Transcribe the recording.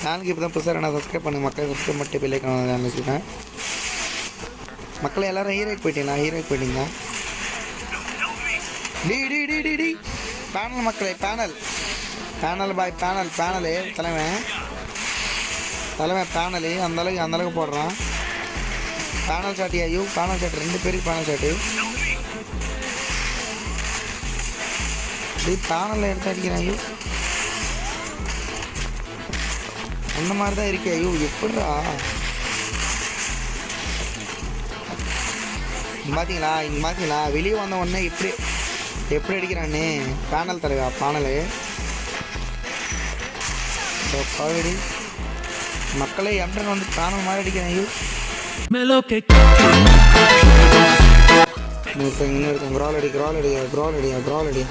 சேனலுக்கு இப்போ தான் புதுசாக நான் சப்ஸ்கிரைப் பண்ணுங்கள் மக்கள். சப்ஸ்கிரைப் பண்ணிட்டு பிள்ளைக்கான நினச்சிருக்கேன் மக்களை. எல்லோரும் ஹீரோக்கு போயிட்டீங்களா? டி பேனல் மக்களே, பேனல் பாய், பேனலு தலைவன் பேனலு அந்தளவுக்கு போடுறான். பேனல் ஷாட் ஐயோ, பேனல் ஷாட் 2 பேருக்கு பேனல் ஷாட்டு. பேனலில் எடுத்து அடிக்கிறேன் ஐயோ. அந்த மாதிரி தான் இருக்கே ஐயோ. எப்படிடா இங்கே பார்த்தீங்களா வெளியே வந்த உடனே எப்படி அடிக்கிறான்னு. பேனல் தலைவா, பேனலு காவடி மக்களே. எம்டன் வந்து பேனல் மாதிரி அடிக்கிறேன் ஐயோ. இன்னொருத்தன் க்ரால் அடி